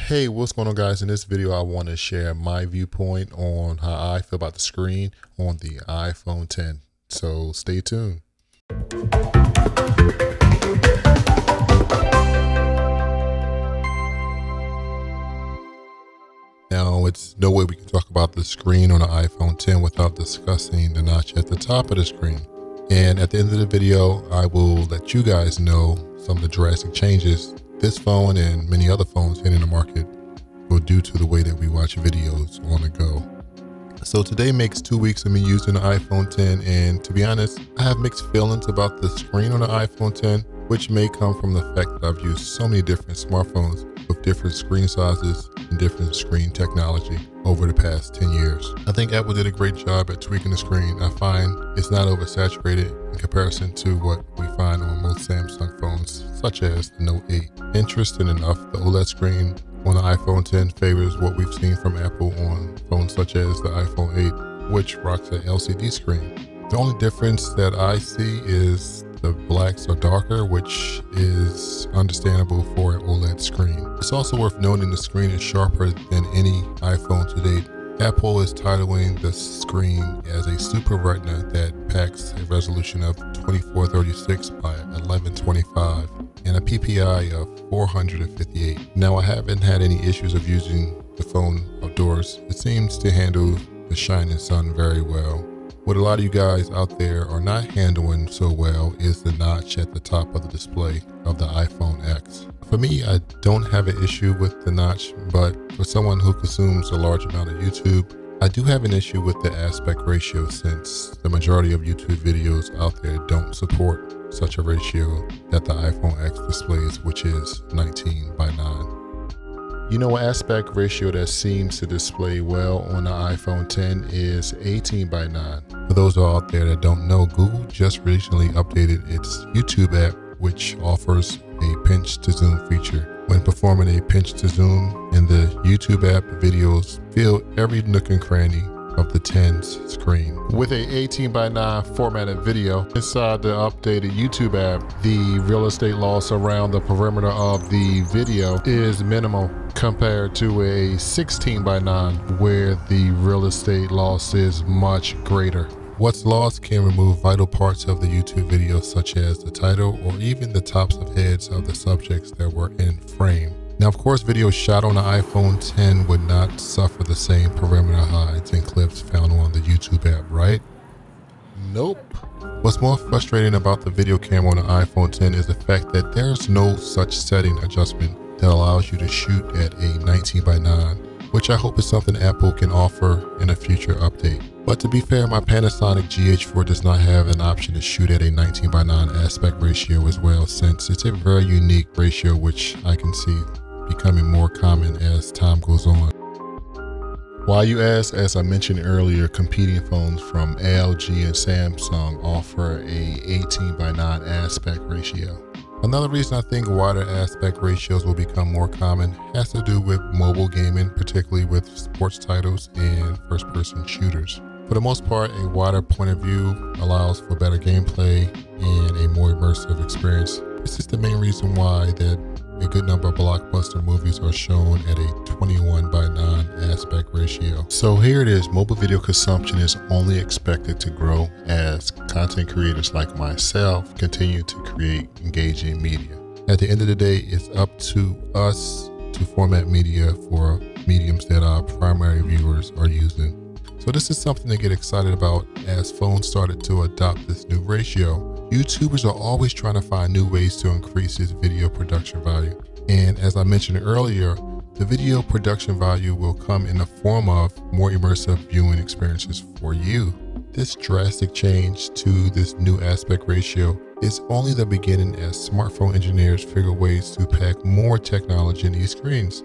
Hey, what's going on, guys? In this video I want to share my viewpoint on how I feel about the screen on the iPhone 10. So stay tuned. Now, it's no way we can talk about the screen on the iPhone 10 without discussing the notch at the top of the screen. And at the end of the video, I will let you guys know some of the drastic changes this phone and many other phones hitting the market will due to the way that we watch videos on the go. So today makes 2 weeks of me using the iPhone 10, and to be honest, I have mixed feelings about the screen on the iPhone 10, which may come from the fact that I've used so many different smartphones with different screen sizes and different screen technology over the past 10 years. I think Apple did a great job at tweaking the screen. I find it's not oversaturated in comparison to what we find on most Samsung phones, such as the Note 8. Interesting enough, the OLED screen on the iPhone 10 favors what we've seen from Apple on phones such as the iPhone 8, which rocks an LCD screen. The only difference that I see is the blacks are darker, which is understandable for an OLED screen. It's also worth noting the screen is sharper than any iPhone to date. Apple is titling the screen as a Super Retina that packs a resolution of 2436 by 1125 and a PPI of 458. Now, I haven't had any issues of using the phone outdoors. It seems to handle the shining sun very well. What a lot of you guys out there are not handling so well is the notch at the top of the display of the iPhone X. For me, I don't have an issue with the notch, but for someone who consumes a large amount of YouTube, I do have an issue with the aspect ratio, since the majority of YouTube videos out there don't support such a ratio that the iPhone X displays, which is 19 by 9. You know, an aspect ratio that seems to display well on the iPhone 10 is 18 by 9. For those out there that don't know, Google just recently updated its YouTube app, which offers a pinch to zoom feature. When performing a pinch to zoom in the YouTube app, videos fill every nook and cranny of the 10's screen. With a 18 by 9 formatted video inside the updated YouTube app, the real estate loss around the perimeter of the video is minimal compared to a 16 by 9 where the real estate loss is much greater. What's lost can remove vital parts of the YouTube video, such as the title or even the tops of heads of the subjects that were in frame. Now, of course, videos shot on the iPhone 10 would not suffer the same perimeter hides and clips found on the YouTube app, right? Nope. What's more frustrating about the video camera on the iPhone 10 is the fact that there's no such setting adjustment that allows you to shoot at a 19 by 9, which I hope is something Apple can offer in a future update. But to be fair, my Panasonic GH4 does not have an option to shoot at a 19 by 9 aspect ratio as well, since it's a very unique ratio which I can see becoming more common as time goes on. Why, you ask? As I mentioned earlier, competing phones from LG and Samsung offer a 18 by 9 aspect ratio. Another reason I think wider aspect ratios will become more common has to do with mobile gaming, particularly with sports titles and first-person shooters. For the most part, a wider point of view allows for better gameplay and a more immersive experience. This is the main reason why that a good number of blockbuster movies are shown at a 21 by 9 aspect ratio. So here it is, mobile video consumption is only expected to grow as content creators like myself continue to create engaging media. At the end of the day, it's up to us to format media for mediums that our primary viewers are using. So this is something to get excited about as phones started to adopt this new ratio. YouTubers are always trying to find new ways to increase its video production value. And as I mentioned earlier, the video production value will come in the form of more immersive viewing experiences for you. This drastic change to this new aspect ratio is only the beginning as smartphone engineers figure ways to pack more technology in these screens.